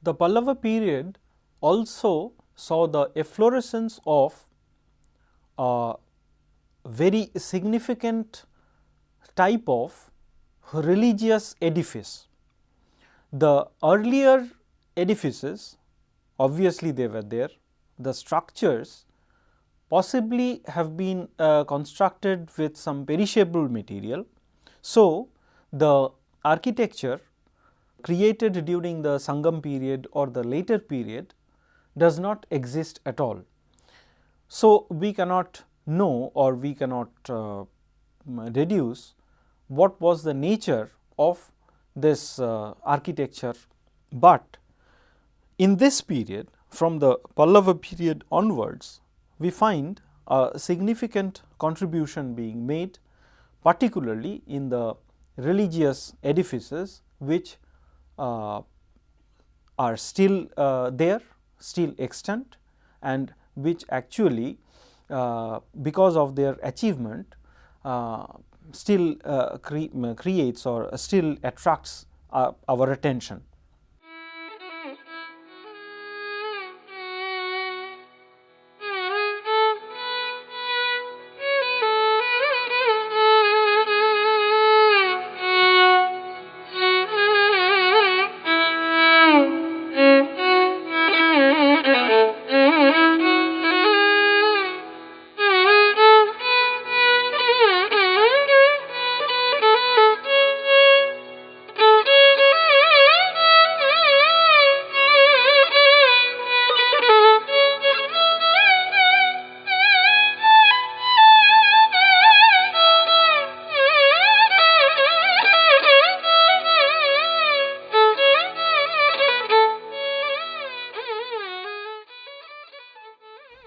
The Pallava period also saw the efflorescence of a very significant type of religious edifice. The earlier edifices, obviously they were there, the structures possibly have been constructed with some perishable material. So, the architecture created during the Sangam period or the later period does not exist at all. So, we cannot know or we cannot deduce what was the nature of this architecture, but in this period, from the Pallava period onwards, we find a significant contribution being made, particularly in the religious edifices which are still there, still extant, and which actually because of their achievement still creates or still attracts our attention.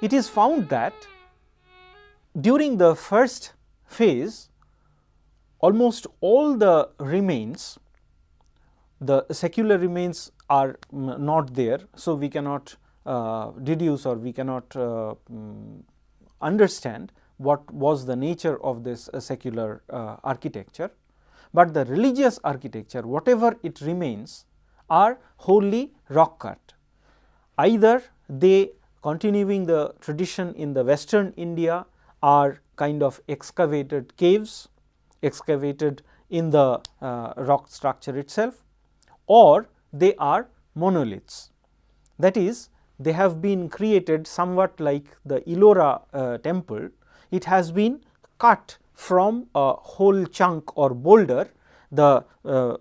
It is found that during the first phase, almost all the remains, the secular remains are not there. So, we cannot deduce or we cannot understand what was the nature of this secular architecture, but the religious architecture, whatever it remains, are wholly rock cut. Either they continuing the tradition in the western India are kind of excavated caves, excavated in the rock structure itself, or they are monoliths. That is, they have been created somewhat like the Ellora temple. It has been cut from a whole chunk or boulder, the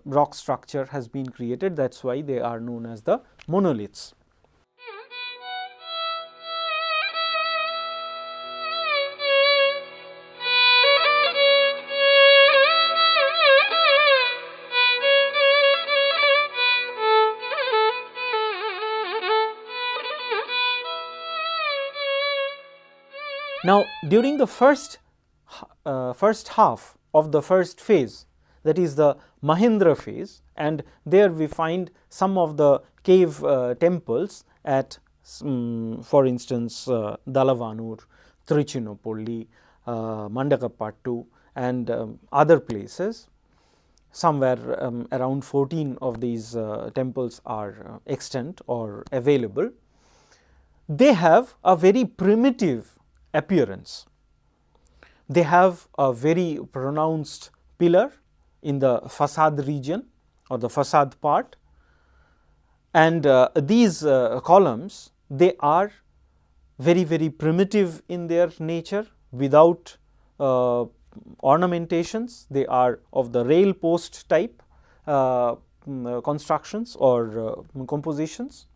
rock structure has been created, that is why they are known as the monoliths. Now, during the first half of the first phase, that is the Mahendra phase, and there we find some of the cave temples at for instance Dalavanur, Tiruchinopolli, Mandakapattu and other places. Somewhere around 14 of these temples are extant or available. They have a very primitive appearance. They have a very pronounced pillar in the facade region or the facade part, and these columns, they are very primitive in their nature, without ornamentations. They are of the rail post type, constructions or compositions.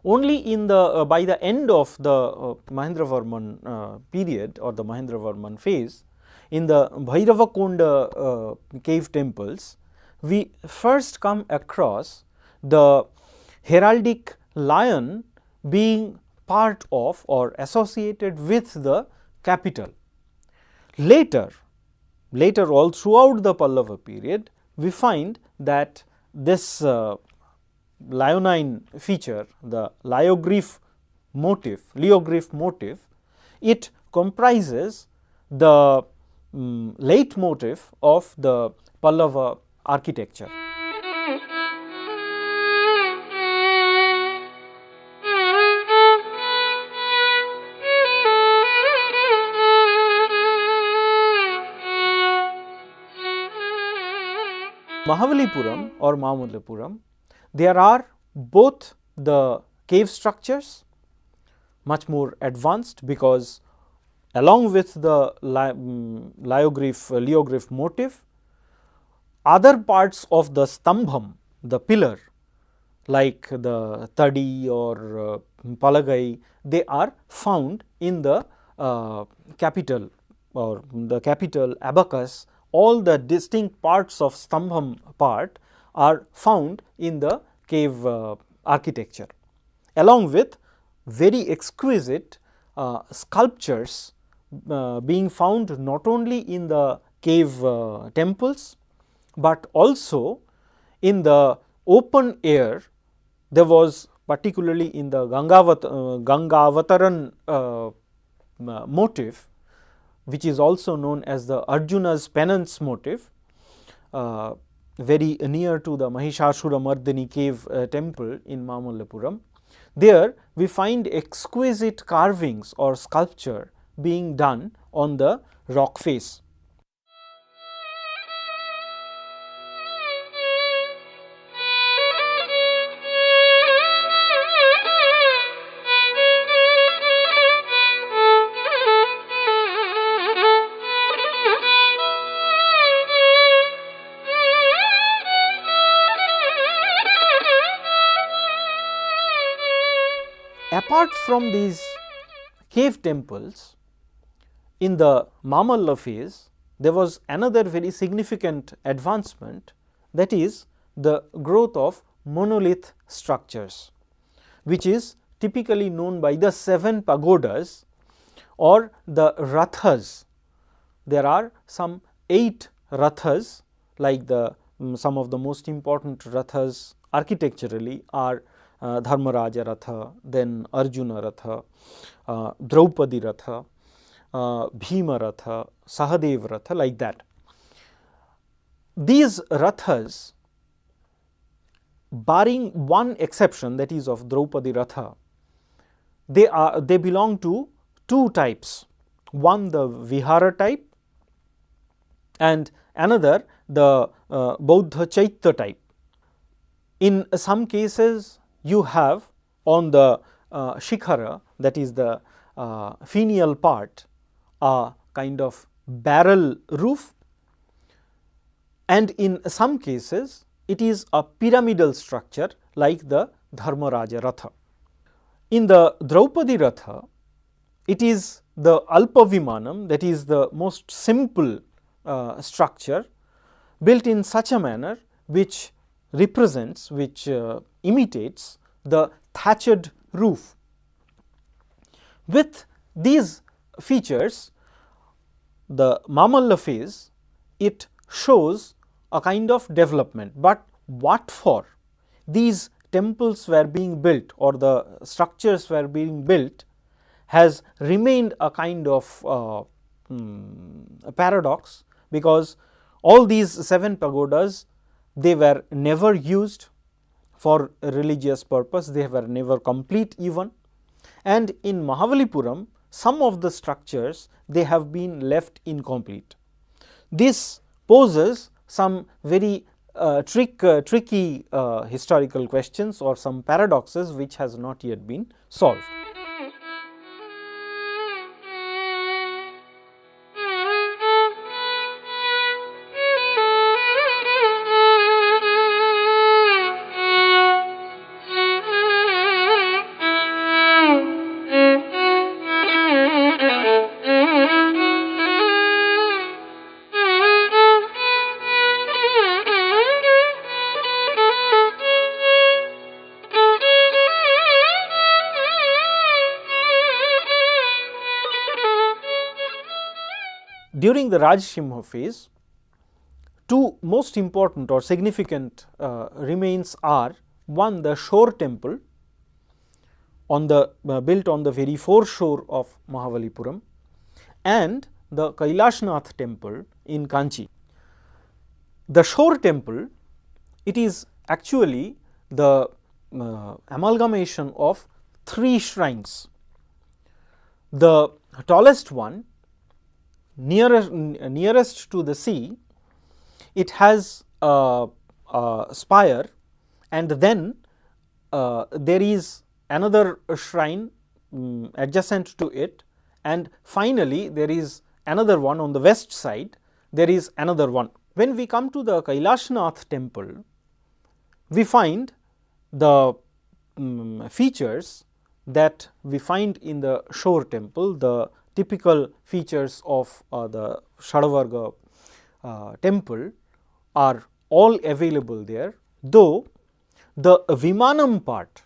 Only in the by the end of the Mahendravarman period or the Mahendravarman phase, in the Bhairavakonda cave temples, we first come across the heraldic lion being part of or associated with the capital. Later all throughout the Pallava period, we find that this leonine feature, the leogryph motif, it comprises the leitmotif of the Pallava architecture. Mahavalipuram or Mamallapuram, there are both the cave structures, much more advanced, because along with the leogryph motif, other parts of the stambham, the pillar, like the tadi or palagai, they are found in the capital or the capital abacus. All the distinct parts of stambham part are found in the cave architecture, along with very exquisite sculptures being found not only in the cave temples, but also in the open air. There was, particularly in the Gangavataran motif, which is also known as the Arjuna's penance motif, very near to the Mahishasura Mardini cave temple in Mamallapuram. There we find exquisite carvings or sculpture being done on the rock face. Apart from these cave temples, in the Mamalla phase, there was another very significant advancement, that is the growth of monolith structures, which is typically known by the 7 pagodas or the Raths. There are some 8 Raths, like the some of the most important Raths architecturally are Dharmaraja Ratha, then Arjuna Ratha, Draupadi Ratha, Bhima Ratha, Sahadev Ratha, like that. These Rathas, barring one exception, that is of Draupadi Ratha, they belong to 2 types. One, the Vihara type, and another the Bauddha Chaitya type. In some cases, you have on the shikhara, that is the fenial part, a kind of barrel roof, and in some cases it is a pyramidal structure like the Dharmaraja Ratha. In the Draupadi Ratha, it is the Alpavimanam, that is the most simple structure, built in such a manner which represents, which imitates the thatched roof. With these features, the Mamalla phase, it shows a kind of development, but what for? These temples were being built or the structures were being built has remained a kind of a paradox, because all these 7 pagodas, they were never used for a religious purpose, they were never complete even, and in Mahavalipuram, some of the structures, they have been left incomplete. This poses some very tricky historical questions or some paradoxes which has not yet been solved. during the Rajsimha phase, two most important or significant remains are: one, the shore temple on the built on the very foreshore of Mamallapuram, and the Kailashnath temple in Kanchi. The shore temple, it is actually the amalgamation of three shrines. The tallest one, nearest to the sea, it has a spire, and then there is another shrine adjacent to it, and finally there is another one on the west side, there is another one. When we come to the Kailashnath temple, we find the features that we find in the shore temple, the typical features of the Shadavarga temple are all available there, though the Vimanam part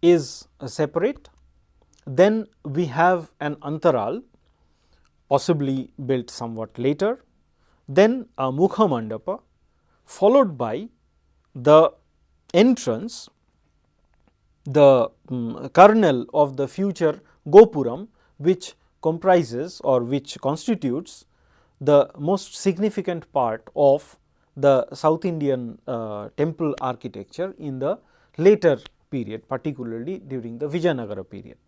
is separate. Then we have an Antaral, possibly built somewhat later, then a Mukha Mandapa, followed by the entrance, the kernel of the future Gopuram, which comprises or which constitutes the most significant part of the South Indian temple architecture in the later period, particularly during the Vijayanagara period.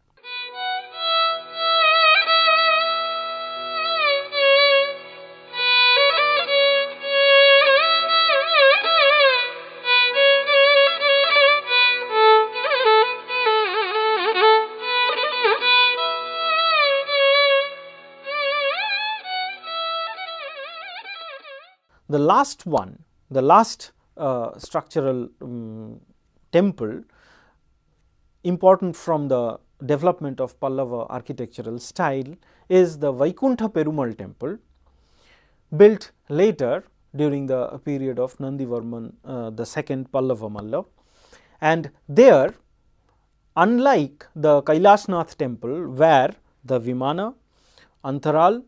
The last one, the last structural temple important from the development of Pallava architectural style is the Vaikunta Perumal temple, built later during the period of Nandivarman the second Pallava Malla. And there, unlike the Kailashnath temple, where the Vimana, Antaral,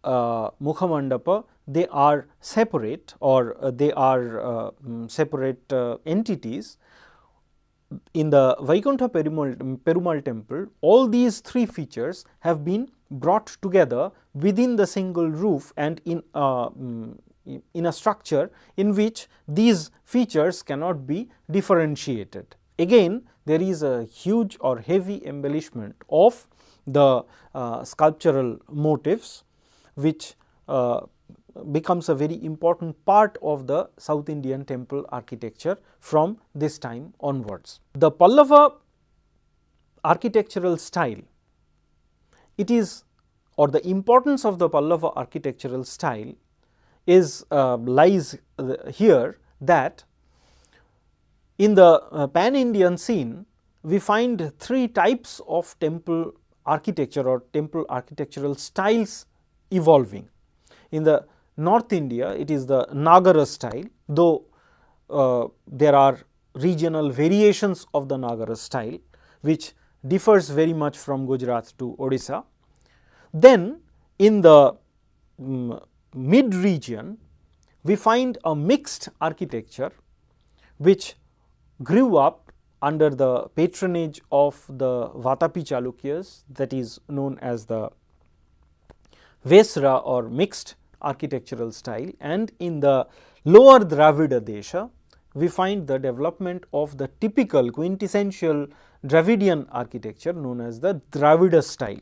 Mukhamandapa, they are separate, or they are separate entities. In the Vaikunta Perumal temple, all these three features have been brought together within the single roof and in a structure in which these features cannot be differentiated. Again, there is a huge or heavy embellishment of the sculptural motifs, which becomes a very important part of the South Indian temple architecture from this time onwards. The Pallava architectural style, it is, or the importance of the Pallava architectural style is lies here, that in the pan-Indian scene we find three types of temple architecture or temple architectural styles evolving. In the North India, it is the Nagara style, though there are regional variations of the Nagara style, which differs very much from Gujarat to Odisha. Then in the mid region, we find a mixed architecture, which grew up under the patronage of the Vatapi Chalukyas, that is known as the Vesra or mixed architectural style. And in the lower Dravida Desha, we find the development of the typical quintessential Dravidian architecture known as the Dravida style.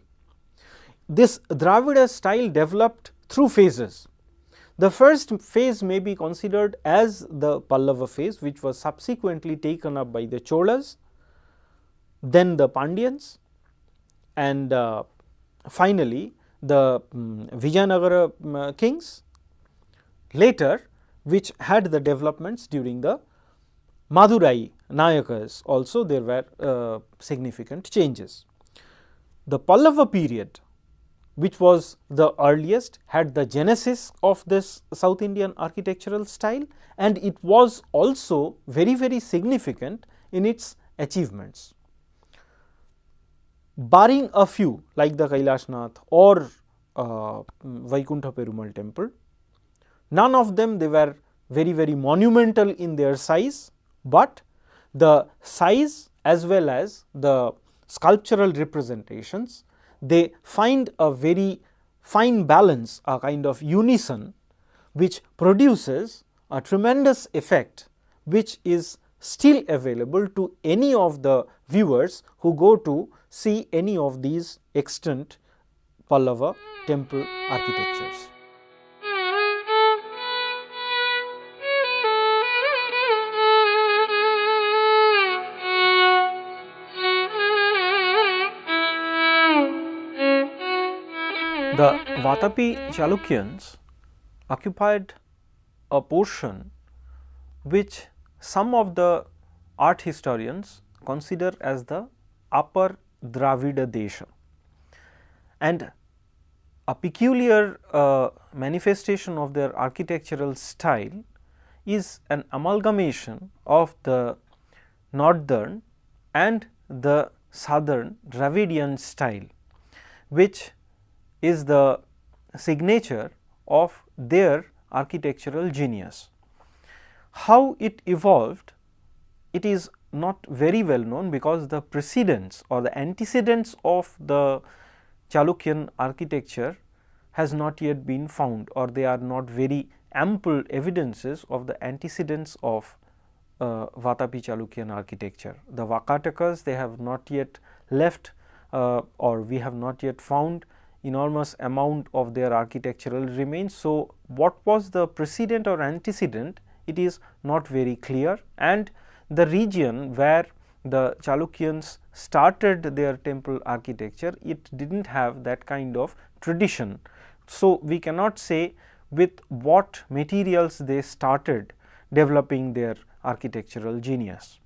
This Dravida style developed through phases. The first phase may be considered as the Pallava phase, which was subsequently taken up by the Cholas, then the Pandyans, and finally the Vijayanagara kings, later which had the developments during the Madurai Nayakas. Also there were significant changes. The Pallava period, which was the earliest, had the genesis of this South Indian architectural style, and it was also very significant in its achievements. Barring a few like the Kailashnath or Vaikunta Perumal temple. None of them they were very monumental in their size, but the size as well as the sculptural representations, they find a very fine balance, a kind of unison which produces a tremendous effect which is still available to any of the viewers who go to see any of these extant Pallava temple architectures. The Vatapi Chalukyans occupied a portion which some of the art historians consider as the upper Dravida Desha, and a peculiar manifestation of their architectural style is an amalgamation of the northern and the southern Dravidian style, which is the signature of their architectural genius. How it evolved, it is not very well known, because the precedents or the antecedents of the Chalukyan architecture has not yet been found, or they are not very ample evidences of the antecedents of Vatapi Chalukyan architecture. The Vakatakas, they have not yet left or we have not yet found enormous amount of their architectural remains. So, what was the precedent or antecedent, it is not very clear, and the region where the Chalukyans started their temple architecture, it did not have that kind of tradition. So, we cannot say with what materials they started developing their architectural genius.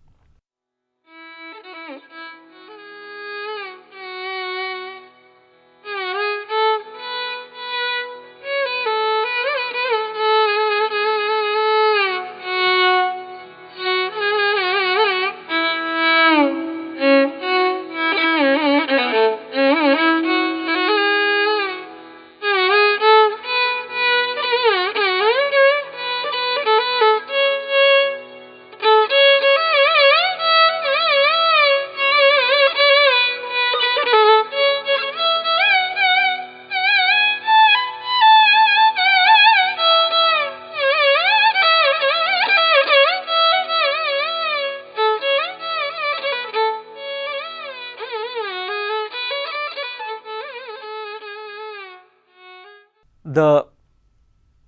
The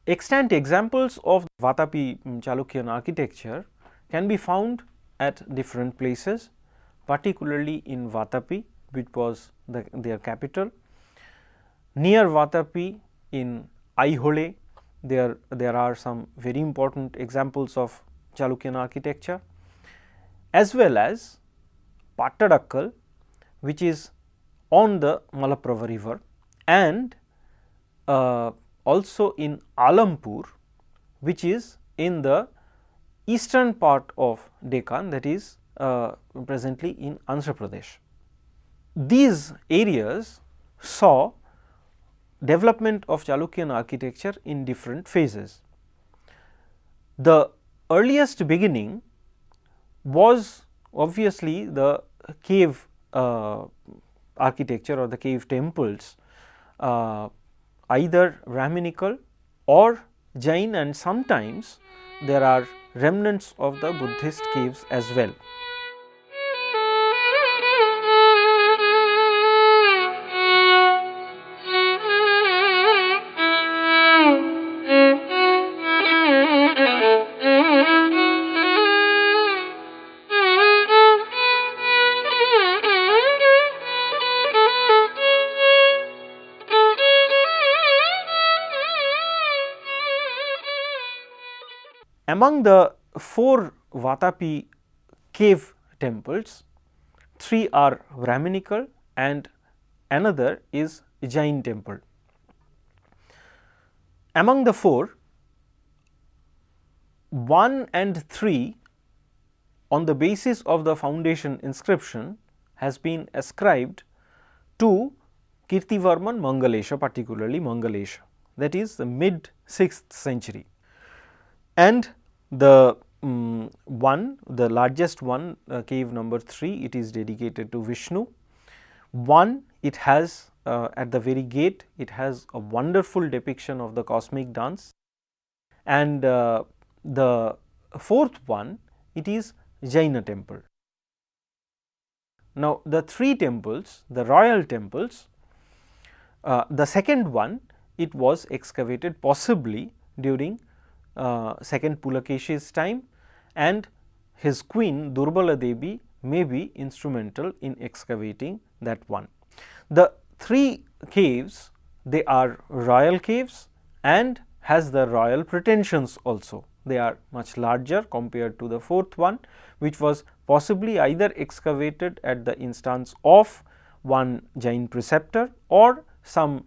extant examples of Vatapi Chalukyan architecture can be found at different places, particularly in Vatapi, which was their capital. Near Vatapi in Aihole, there are some very important examples of Chalukyan architecture, as well as Pattadakal, which is on the Mamallapuram river, and also in Alampur, which is in the eastern part of Deccan, that is presently in Andhra Pradesh. These areas saw development of Chalukyan architecture in different phases. The earliest beginning was obviously the cave architecture or the cave temples, either Brahminical or Jain, and sometimes there are remnants of the Buddhist caves as well. Among the 4 Vatapi cave temples, 3 are Brahminical and another is Jain temple. Among the 4, 1 and 3, on the basis of the foundation inscription, has been ascribed to Kirtivarman Mangalesha, particularly Mangalesha, that is the mid 6th century. And the the largest one, cave number 3, it is dedicated to Vishnu. It has at the very gate, it has a wonderful depiction of the cosmic dance, and the 4th one, it is Jaina temple. Now, the 3 temples, the royal temples, the second one, it was excavated possibly during second Pulakeshi's time, and his queen Durbala Devi may be instrumental in excavating that one. The 3 caves, they are royal caves and has the royal pretensions also. They are much larger compared to the 4th one, which was possibly either excavated at the instance of one Jain preceptor or some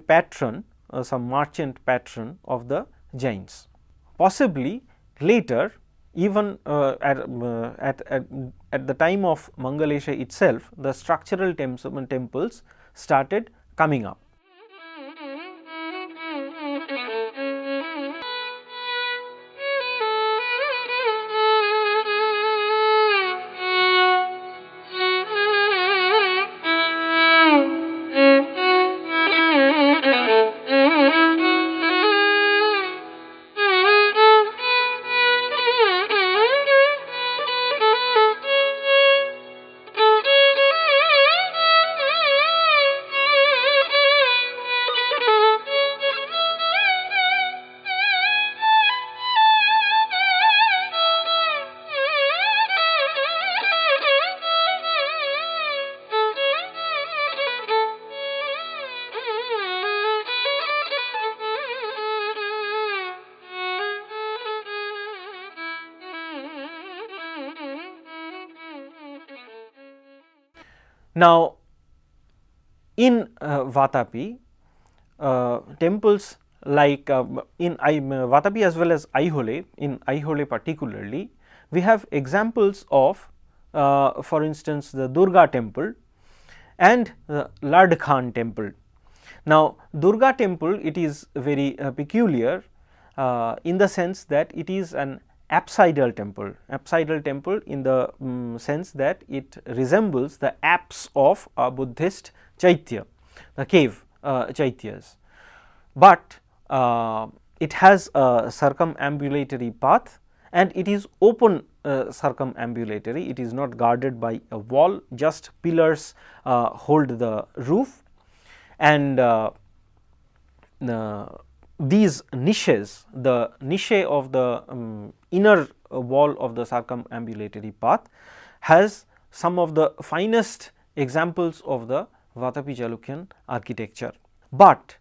patron, some merchant patron of the Jains. Possibly later, even at the time of Mangalesha itself, the structural temples started coming up. Now, in Vatapi, temples like in Vatapi as well as Aihole, in Aihole particularly, we have examples of for instance, the Durga temple and the Lad Khan temple. Now, Durga temple, it is very peculiar in the sense that it is an apsidal temple in the sense that it resembles the apse of a Buddhist chaitya, the cave chaityas, but it has a circumambulatory path and it is open circumambulatory, it is not guarded by a wall, just pillars hold the roof, and these niches, the niche of the inner wall of the circumambulatory path has some of the finest examples of the Vatapi Chalukyan architecture. But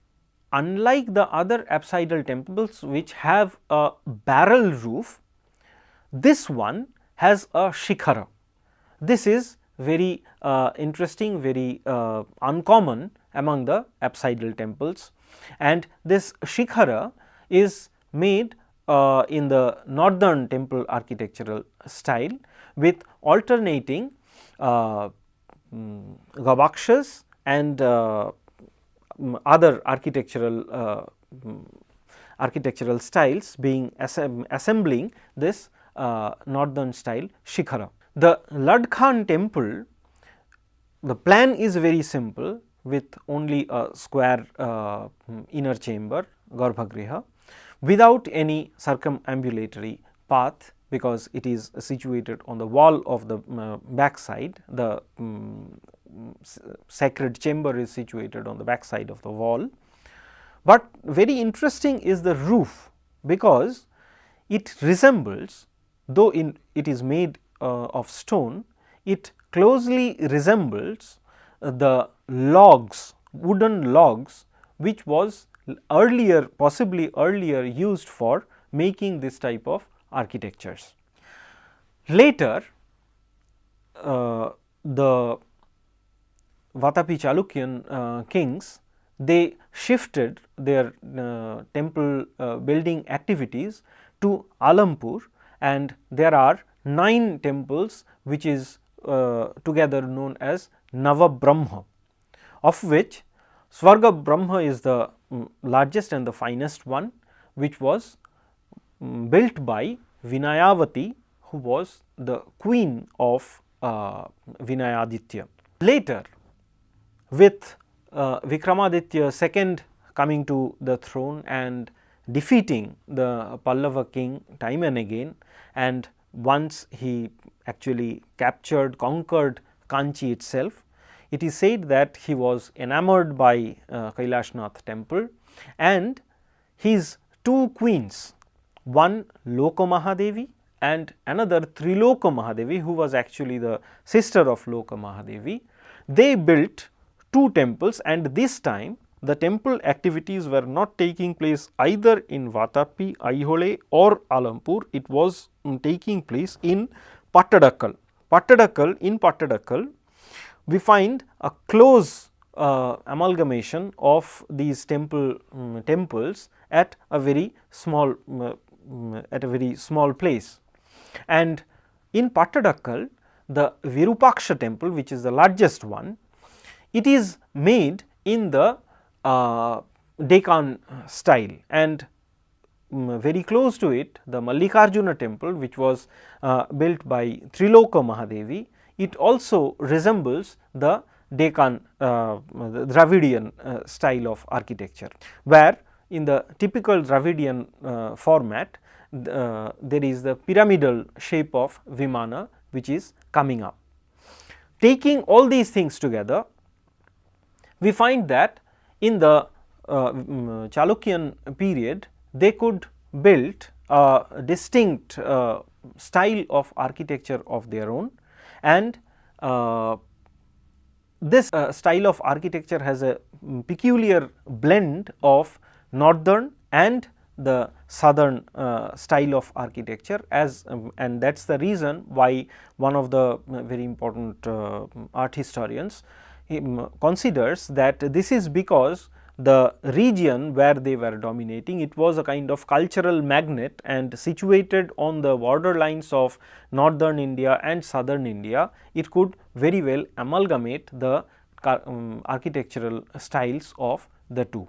unlike the other apsidal temples which have a barrel roof, this one has a shikhara. This is very interesting, very uncommon among the apsidal temples, and this shikhara is made in the northern temple architectural style with alternating gavakshas and other architectural styles being assembling this northern style shikhara. The Lad Khan temple, the plan is very simple with only a square inner chamber, Garbhagriha, without any circumambulatory path, because it is situated on the wall of the back side. The sacred chamber is situated on the back side of the wall. But very interesting is the roof, because it resembles, though it is made of stone, it closely resembles the logs, wooden logs, which was earlier, possibly earlier used for making this type of architectures. Later, the Vatapi Chalukyan kings, they shifted their temple building activities to Alampur, and there are 9 temples which is together known as Navabrahma, of which Svarga Brahma is the largest and the finest one, which was built by Vinayavati, who was the queen of Vinayaditya. Later, with Vikramaditya II coming to the throne and defeating the Pallava king time and again, and once he actually conquered Kanchi itself, it is said that he was enamored by Kailashnath temple, and his two queens, one Loka Mahadevi and another Triloka Mahadevi, who was actually the sister of Loka Mahadevi, they built two temples, and this time the temple activities were not taking place either in Vatapi, Aihole or Alampur. It was taking place in Pattadakal. In Pattadakal, we find a close amalgamation of these temples at a very small place. And in Pattadakal, the Virupaksha temple, which is the largest one, it is made in the Deccan style, and very close to it the Mallikarjuna temple, which was built by Triloka Mahadevi, it also resembles the Deccan the Dravidian style of architecture, where in the typical Dravidian format there is the pyramidal shape of Vimana which is coming up. Taking all these things together, we find that in the Chalukyan period they could build a distinct style of architecture of their own, and this style of architecture has a peculiar blend of northern and the southern style of architecture, and that is the reason why one of the very important art historians considers that this is because the region where they were dominating, it was a kind of cultural magnet, and situated on the borderlines of northern India and southern India, it could very well amalgamate the architectural styles of the two.